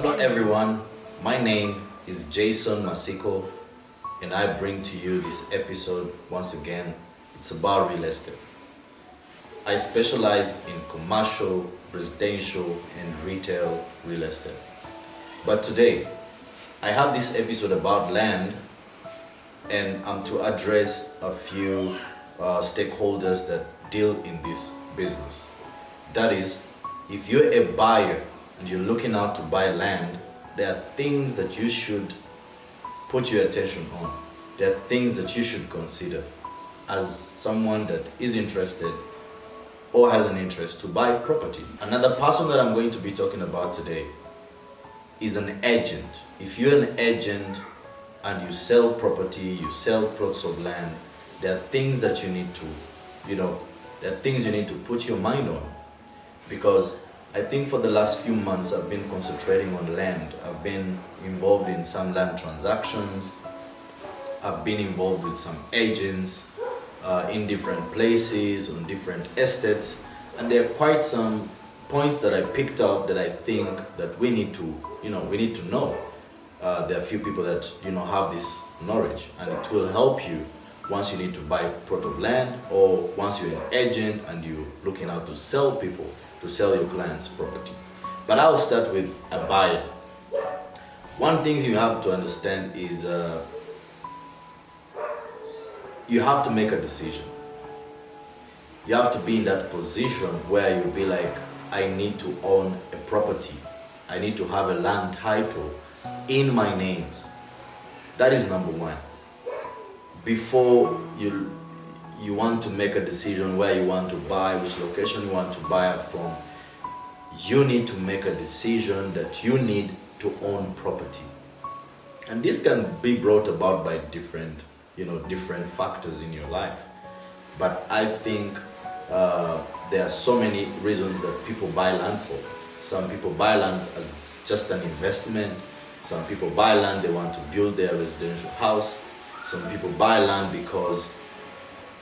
Hello everyone, my name is Jason Masiko and I bring to you this episode once again. It's about real estate. I specialize in commercial, residential and retail real estate. But today, I have this episode about land and I'm to address a few stakeholders that deal in this business. That is, if you're a buyer and you're looking out to buy land, there are things that you should put your attention on. There are things that you should consider as someone that is interested or has an interest to buy property. Another person that I'm going to be talking about today is an agent. If you're an agent and you sell property, you sell plots of land, there are things that you need to, there are things you need to put your mind on. Because I think for the last few months I've been concentrating on land. I've been involved in some land transactions. I've been involved with some agents in different places, on different estates. And there are quite some points that I picked up that I think that we need to know. There are a few people that have this knowledge, and it will help you once you need to buy a plot of land, or once you're an agent and you're looking out to sell your clients' property. But I'll start with a buyer. One thing you have to understand is you have to make a decision. You have to be in that position where you'll be like, I need to own a property. I need to have a land title in my names. That is number one. Before you want to make a decision where you want to buy, which location you want to buy it from, you need to make a decision that you need to own property. And this can be brought about by different factors in your life. But I think there are so many reasons that people buy land for. Some people buy land as just an investment. Some people buy land, they want to build their residential house. Some people buy land because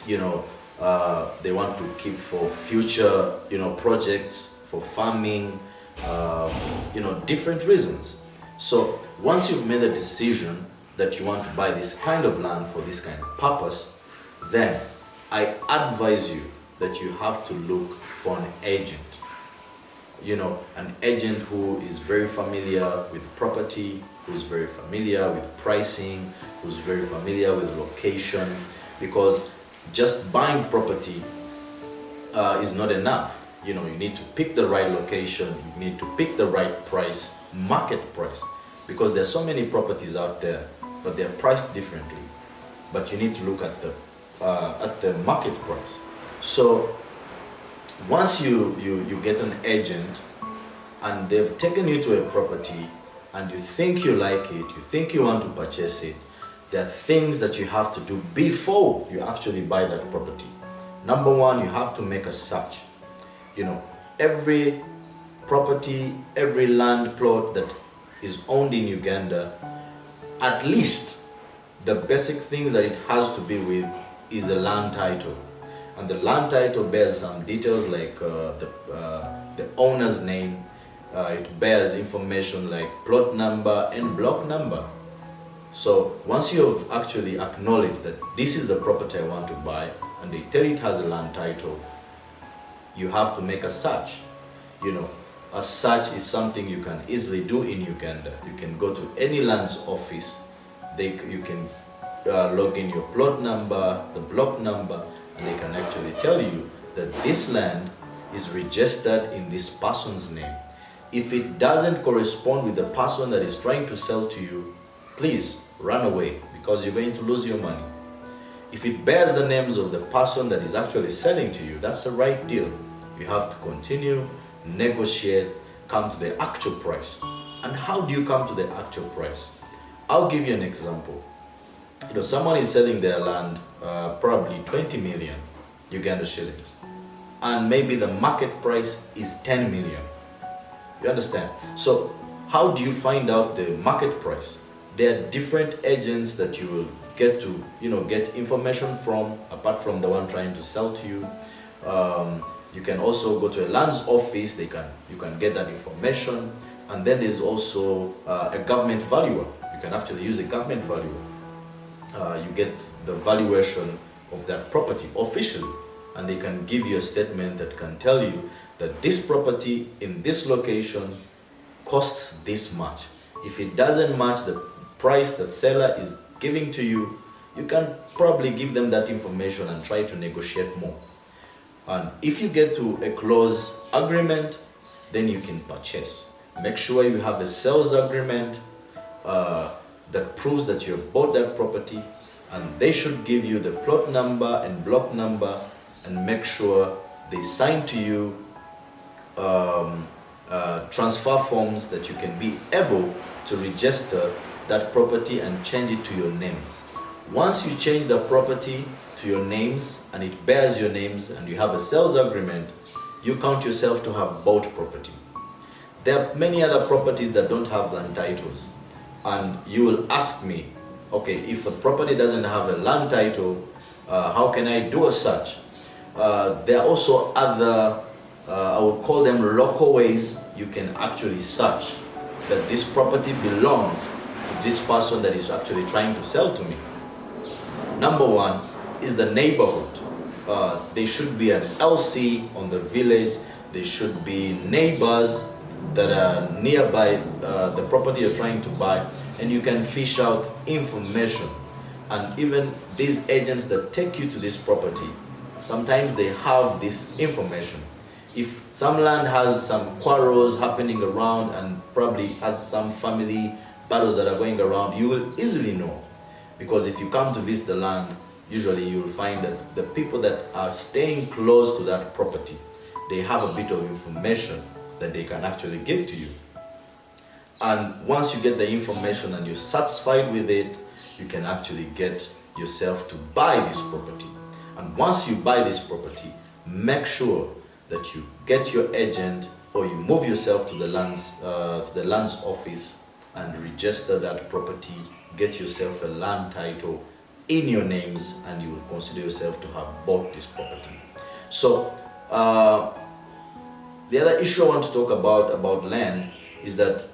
they want to keep for future projects, for farming, different reasons. So once you've made a decision that you want to buy this kind of land for this kind of purpose, then I advise you that you have to look for an agent. An agent who is very familiar with property, who's very familiar with pricing, who's very familiar with location, because just buying property is not enough. You need to pick the right location, you need to pick the right price, market price, because there are so many properties out there, but they're priced differently. But you need to look at the market price. So once you get an agent and they've taken you to a property and you think you like it, you think you want to purchase it, there are things that you have to do before you actually buy that property. Number one, you have to make a search. Every property, every land plot that is owned in Uganda, at least the basic things that it has to be with is a land title. And the land title bears some details like the owner's name. It bears information like plot number and block number. So once you have actually acknowledged that this is the property I want to buy, and they tell it has a land title, you have to make a search. A search is something you can easily do in Uganda. You can go to any land's office. You can log in your plot number, the block number, and they can actually tell you that this land is registered in this person's name. If it doesn't correspond with the person that is trying to sell to you, please run away, because you're going to lose your money. If it bears the names of the person that is actually selling to you, that's the right deal. You have to continue, negotiate, come to the actual price. And how do you come to the actual price? I'll give you an example. Someone is selling their land probably 20 million Uganda shillings, and maybe the market price is 10 million. You understand? So how do you find out the market price? There are different agents that you will get to get information from, apart from the one trying to sell to you. You can also go to a land's office. You can get that information, And then there's also a government valuer. You can actually use a government valuer. You get the valuation of that property officially, and they can give you a statement that can tell you that this property in this location costs this much. If it doesn't match the price that seller is giving to you, you can probably give them that information and try to negotiate more. And if you get to a close agreement, then you can purchase. Make sure you have a sales agreement that proves that you have bought that property, and they should give you the plot number and block number, and make sure they sign to you transfer forms that you can be able to register that property and change it to your names. Once you change the property to your names and it bears your names and you have a sales agreement, you count yourself to have bought property. There are many other properties that don't have land titles, and you will ask me, okay, if a property doesn't have a land title, how can I do a search? There are also other, I would call them local ways you can actually search that this property belongs to this person that is actually trying to sell to me. Number one is the neighborhood. There should be an LC on the village. There should be neighbors that are nearby the property you're trying to buy, and you can fish out information. And even these agents that take you to this property, sometimes they have this information. If some land has some quarrels happening around and probably has some family battles that are going around, you will easily know. Because if you come to visit the land, usually you will find that the people that are staying close to that property, they have a bit of information that they can actually give to you. And once you get the information and you're satisfied with it, you can actually get yourself to buy this property. And once you buy this property, make sure that you get your agent or you move yourself to the land's office and register that property. Get yourself a land title in your names, and you will consider yourself to have bought this property. So the other issue I want to talk about land is that,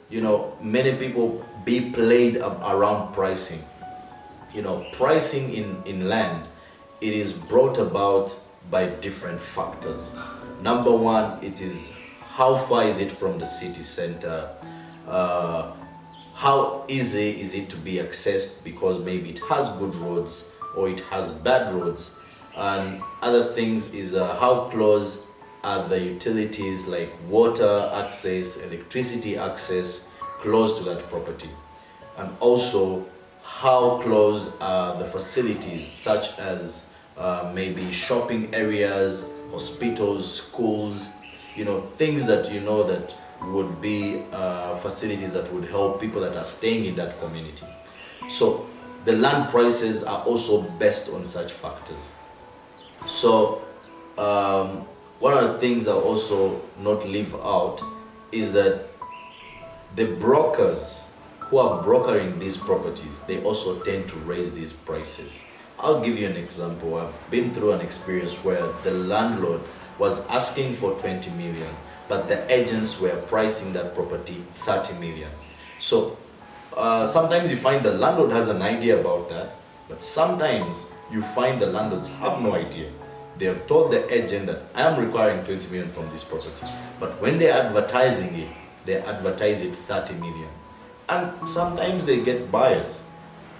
you know, many people be played around pricing. You know, pricing in land, it is brought about by different factors. Number one, it is how far is it from the city center? How easy is it to be accessed, because maybe it has good roads or it has bad roads. And other things is how close are the utilities like water access, electricity access close to that property. And also how close are the facilities such as maybe shopping areas, hospitals, schools, you know, things that you know that would be facilities that would help people that are staying in that community. So the land prices are also based on such factors. So one of the things I also not leave out is that the brokers who are brokering these properties, they also tend to raise these prices. I'll give you an example. I've been through an experience where the landlord was asking for 20 million, but the agents were pricing that property 30 million. So sometimes you find the landlord has an idea about that, but sometimes you find the landlords have no idea. They have told the agent that I am requiring 20 million from this property, but when they're advertising it, they advertise it 30 million. And sometimes they get buyers.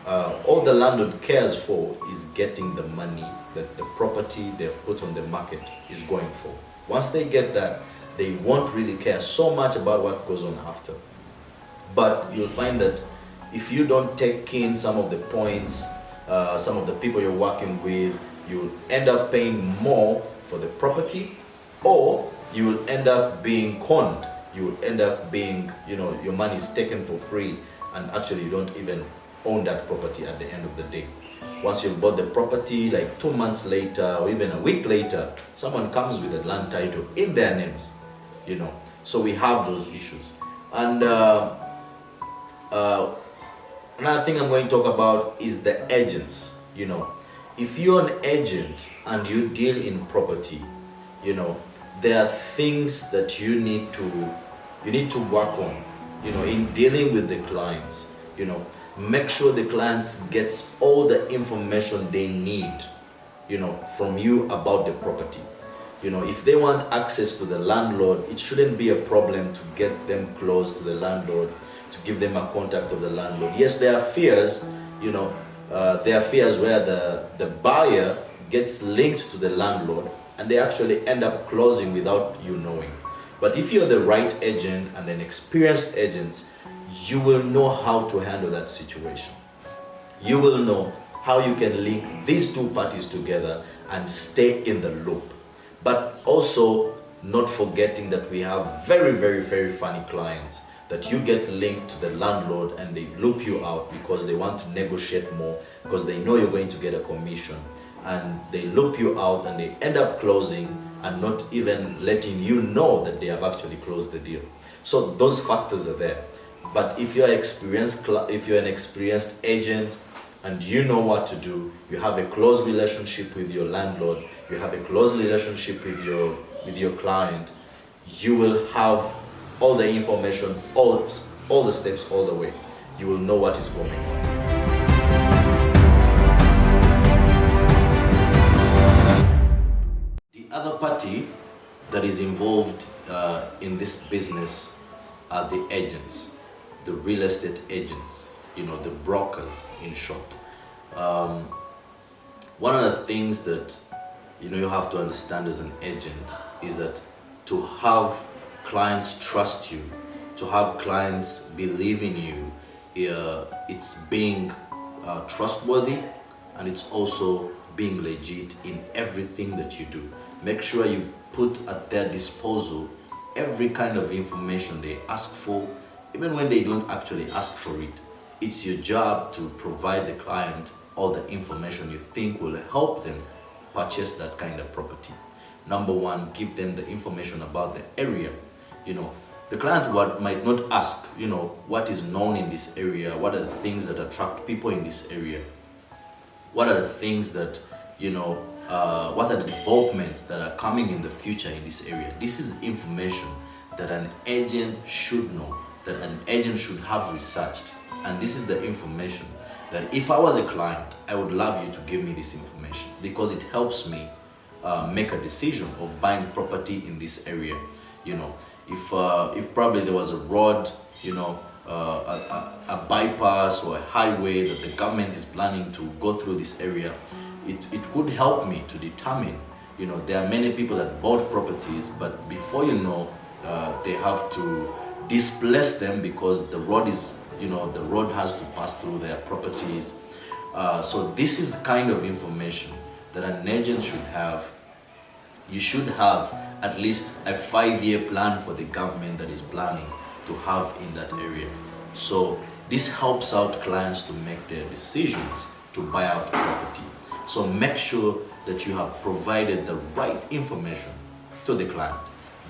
All the landlord cares for is getting the money that the property they've put on the market is going for. Once they get that, they won't really care so much about what goes on after. But you'll find that if you don't take in some of the points, some of the people you're working with, you'll end up paying more for the property, or you will end up being conned. You will end up being, you know, your money is taken for free, and actually you don't even own that property at the end of the day. Once you've bought the property, like 2 months later or even a week later, someone comes with a land title in their names, you know. So we have those issues. And another thing I'm going to talk about is the agents. You know, if you're an agent and you deal in property, you know, there are things that you need to, you need to work on, in dealing with the clients. Make sure the clients gets all the information they need, from you about the property. If they want access to the landlord, it shouldn't be a problem to get them close to the landlord, to give them a contact of the landlord. Yes, there are fears, there are fears where the buyer gets linked to the landlord and they actually end up closing without you knowing. But if you're the right agent and an experienced agent, you will know how to handle that situation. You will know how you can link these two parties together and stay in the loop. But also not forgetting that we have very, very, very funny clients that you get linked to the landlord and they loop you out because they want to negotiate more, because they know you're going to get a commission, and they loop you out and they end up closing and not even letting you know that they have actually closed the deal. So those factors are there. But if you're an experienced agent and you know what to do, you have a close relationship with your landlord, you have a close relationship with your client, you will have all the information, all the steps all the way. You will know what is going on. The other party that is involved in this business are the agents, the real estate agents, the brokers in short. One of the things that you have to understand as an agent is that to have clients trust you, to have clients believe in you, it's being trustworthy, and it's also being legit in everything that you do. Make sure you put at their disposal every kind of information they ask for, even when they don't actually ask for it. It's your job to provide the client all the information you think will help them purchase that kind of property. Number one, give them the information about the area. The client might not ask, what is known in this area, what are the things that attract people in this area, what are the things that, what are the developments that are coming in the future in this area. This is information that an agent should know, that an agent should have researched. And this is the information that if I was a client, I would love you to give me this information, because it helps me make a decision of buying property in this area. If probably there was a road, a bypass or a highway that the government is planning to go through this area, it could help me to determine, there are many people that bought properties, but before they have to displace them because the road is, the road has to pass through their properties. So this is kind of information that an agent should have. You should have at least a 5-year plan for the government that is planning to have in that area. So this helps out clients to make their decisions to buy out property. So make sure that you have provided the right information to the client,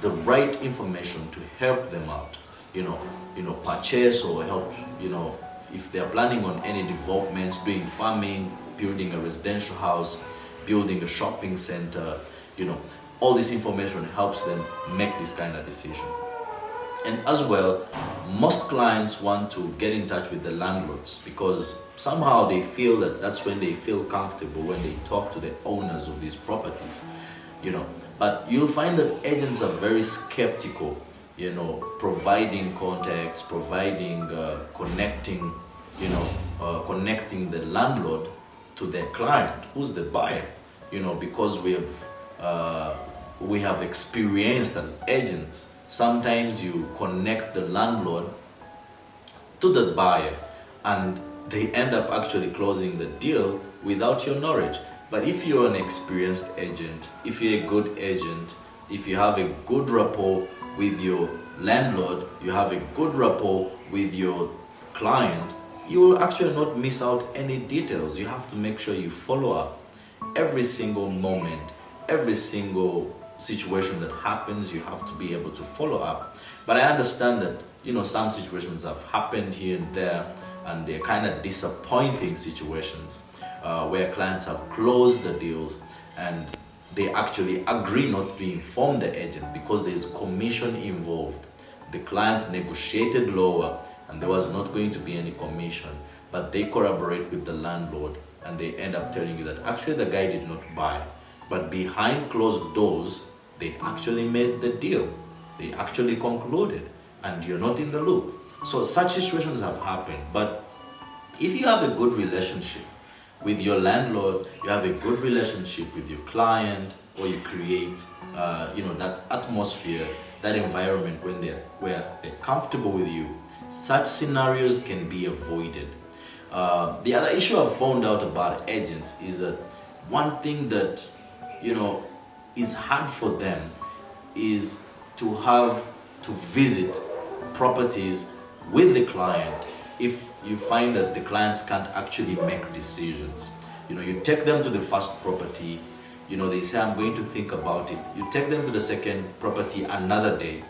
the right information to help them out, purchase or help, if they're planning on any developments, doing farming, building a residential house, building a shopping center, all this information helps them make this kind of decision. And as well, most clients want to get in touch with the landlords because somehow they feel that that's when they feel comfortable, when they talk to the owners of these properties, But you'll find that agents are very skeptical, providing contacts, connecting, connecting the landlord to their client, who's the buyer, because we have experienced as agents. Sometimes you connect the landlord to the buyer and they end up actually closing the deal without your knowledge. But if you're an experienced agent, if you're a good agent, if you have a good rapport with your landlord, you have a good rapport with your client, you will actually not miss out any details. You have to make sure you follow up every single moment, every single situation that happens. You have to be able to follow up. But I understand that some situations have happened here and there, and they're kind of disappointing situations where clients have closed the deals and they actually agree not to inform the agent because there's commission involved. the client negotiated lower and there was not going to be any commission, but they collaborate with the landlord and they end up telling you that actually the guy did not buy, but behind closed doors they actually made the deal, they actually concluded, and you're not in the loop. So such situations have happened. But if you have a good relationship with your landlord, you have a good relationship with your client, or you create that atmosphere, that environment where they're comfortable with you, such scenarios can be avoided. The other issue I've found out about agents is that one thing that is hard for them is to have to visit properties with the client if you find that the clients can't actually make decisions. You take them to the first property, they say, I'm going to think about it. You take them to the second property another day,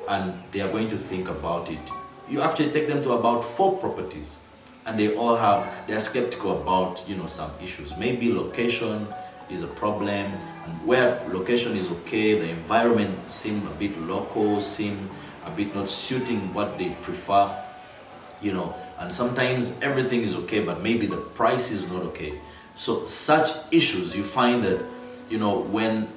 and they are going to think about it. You actually take them to about 4 properties, and they are skeptical about, some issues. Maybe location is a problem, and where location is okay, the environment seem a bit local, seem a bit not suiting what they prefer, and sometimes everything is okay, but maybe the price is not okay. So such issues, you find that, when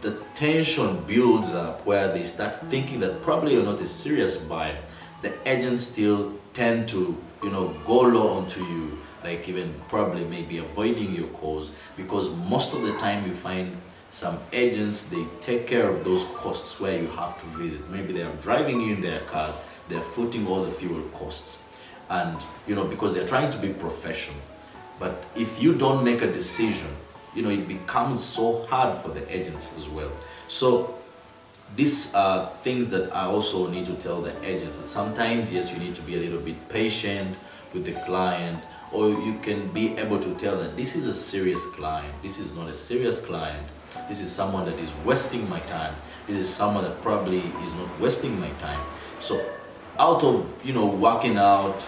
the tension builds up, where they start thinking that probably you're not a serious buyer, the agents still tend to, go low onto you, like even probably maybe avoiding your calls, because most of the time you find some agents, they take care of those costs where you have to visit. Maybe they are driving you in their car, they're footing all the fuel costs, and because they're trying to be professional. But if you don't make a decision, it becomes so hard for the agents as well. So these are things that I also need to tell the agents, that sometimes, yes, you need to be a little bit patient with the client, or you can be able to tell that this is a serious client, this is not a serious client, this is someone that is wasting my time, this is someone that probably is not wasting my time. So out of working out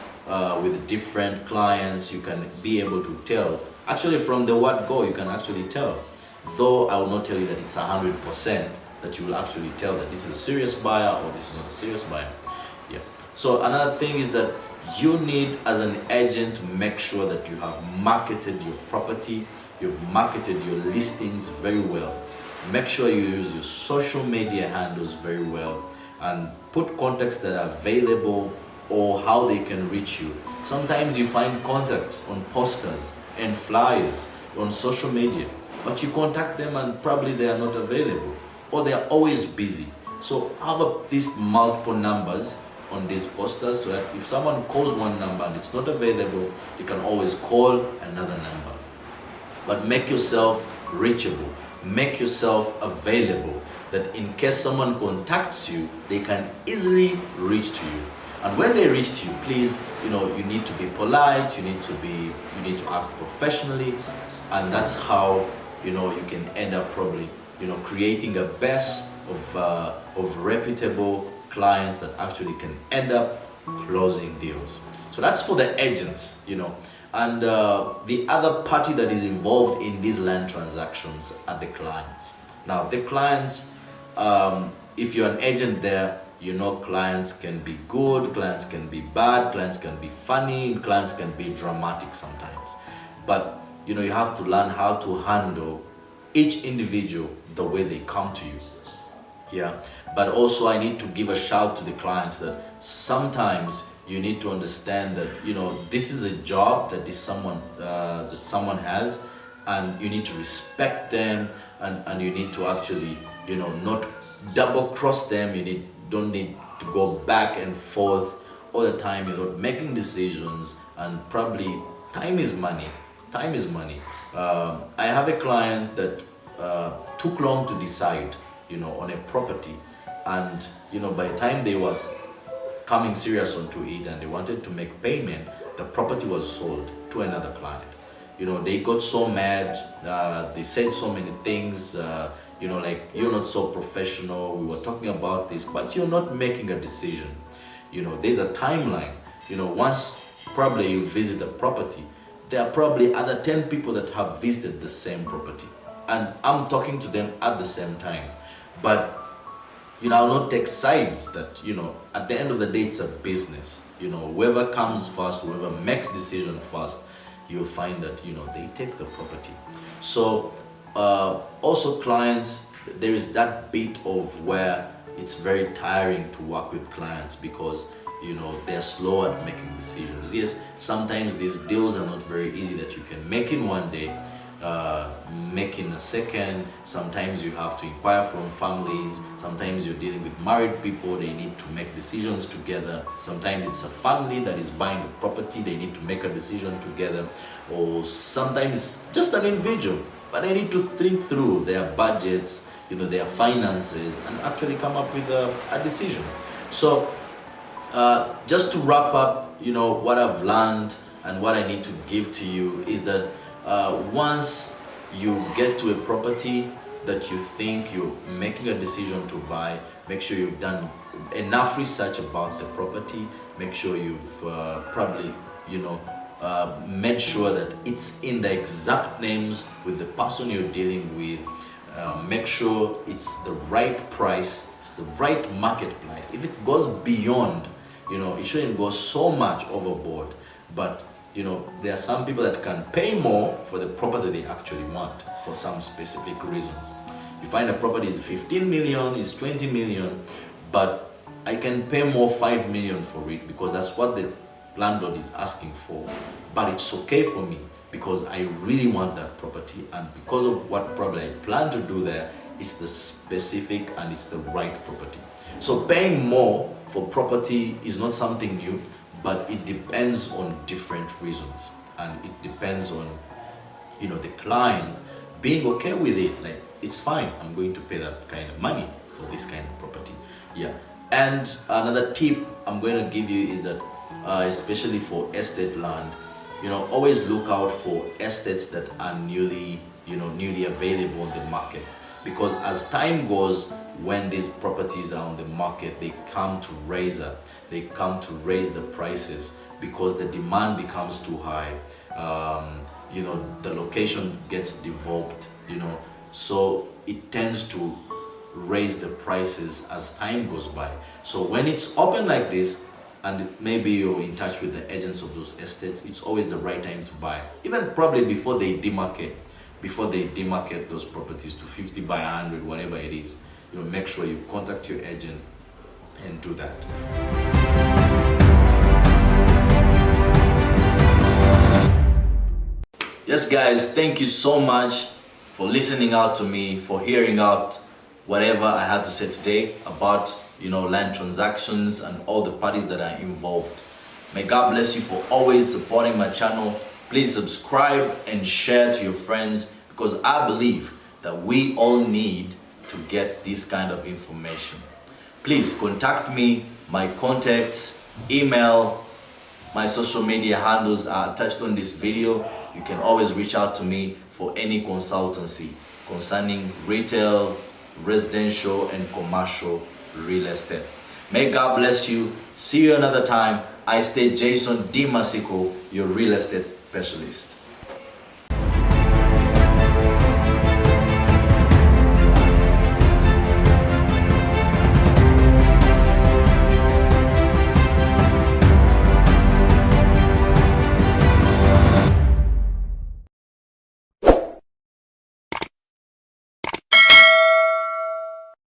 with different clients, you can be able to tell. Actually, from the word go, you can actually tell. Though I will not tell you that it's 100% that you will actually tell that this is a serious buyer or this is not a serious buyer. Yeah. So another thing is that you need, as an agent, to make sure that you have marketed your property, you've marketed your listings very well. Make sure you use your social media handles very well, and put contacts that are available or how they can reach you. Sometimes you find contacts on posters and flyers on social media, but you contact them and probably they are not available, or they are always busy. So have at least multiple numbers on these posters, so that if someone calls one number and it's not available, you can always call another number. But make yourself reachable, make yourself available, that in case someone contacts you, they can easily reach to you. And when they reach to you, please, you need to be polite, you need to act professionally, and that's how, you can end up probably, creating a base of reputable clients that actually can end up closing deals. So that's for the agents, and the other party that is involved in these land transactions are the clients. Now, the clients, if you're an agent there, clients can be good, clients can be bad, clients can be funny, clients can be dramatic sometimes. But you have to learn how to handle each individual the way they come to you. Yeah. But also, I need to give a shout to the clients that sometimes you need to understand that this is a job that someone has, and you need to respect them, and you need to actually not double cross them. Don't need to go back and forth all the time, making decisions, and probably time is money. Time is money. I have a client that took long to decide, on a property, and by the time they was coming serious onto it and they wanted to make payment, the property was sold to another client. They got so mad, they said so many things, like, you're not so professional, we were talking about this, but you're not making a decision. There's a timeline. Once probably you visit the property, there are probably other 10 people that have visited the same property, and I'm talking to them at the same time. But I'll not take sides that, at the end of the day, it's a business. Whoever comes first, whoever makes decision first, you'll find that, they take the property. So also clients, there is that bit of where it's very tiring to work with clients because they're slow at making decisions. Yes, sometimes these deals are not very easy that you can make in one day, make in a second. Sometimes you have to inquire from families. Sometimes you're dealing with married people, they need to make decisions together. Sometimes it's a family that is buying a property, they need to make a decision together. Or sometimes just an individual, but they need to think through their budgets, their finances, and actually come up with a decision. So just to wrap up, what I've learned and what I need to give to you is that once you get to a property that you think you're making a decision to buy, make sure you've done enough research about the property. Make sure you've probably, made sure that it's in the exact names with the person you're dealing with. Make sure it's the right price, it's the right market price. If it goes beyond, it shouldn't go so much overboard. But there are some people that can pay more for the property they actually want for some specific reasons. You find a property is 15 million, is 20 million, but I can pay more 5 million for it because that's what the landlord is asking for. But it's okay for me because I really want that property, and because of what probably I plan to do there, it's the specific and it's the right property. So paying more for property is not something new, but it depends on different reasons, and it depends on the client being okay with it. Like, it's fine, I'm going to pay that kind of money for this kind of property. Yeah. And another tip I'm going to give you is that especially for estate land, always look out for estates that are newly available on the market, because as time goes, when these properties are on the market, they come to raise the prices because the demand becomes too high. The location gets developed, so it tends to raise the prices as time goes by. So when it's open like this, and maybe you're in touch with the agents of those estates, it's always the right time to buy. Even probably before they demarcate those properties to 50 by 100, whatever it is, make sure you contact your agent and do that. Yes, guys, thank you so much for listening out to me, for hearing out whatever I had to say today about land transactions and all the parties that are involved. May God bless you for always supporting my channel. Please subscribe and share to your friends, because I believe that we all need to get this kind of information. Please contact me. My contacts, email, my social media handles are attached on this video. You can always reach out to me for any consultancy concerning retail, residential, and commercial real estate. May God bless you. See you another time. I stay Jason D. Masiko, your real estate specialist.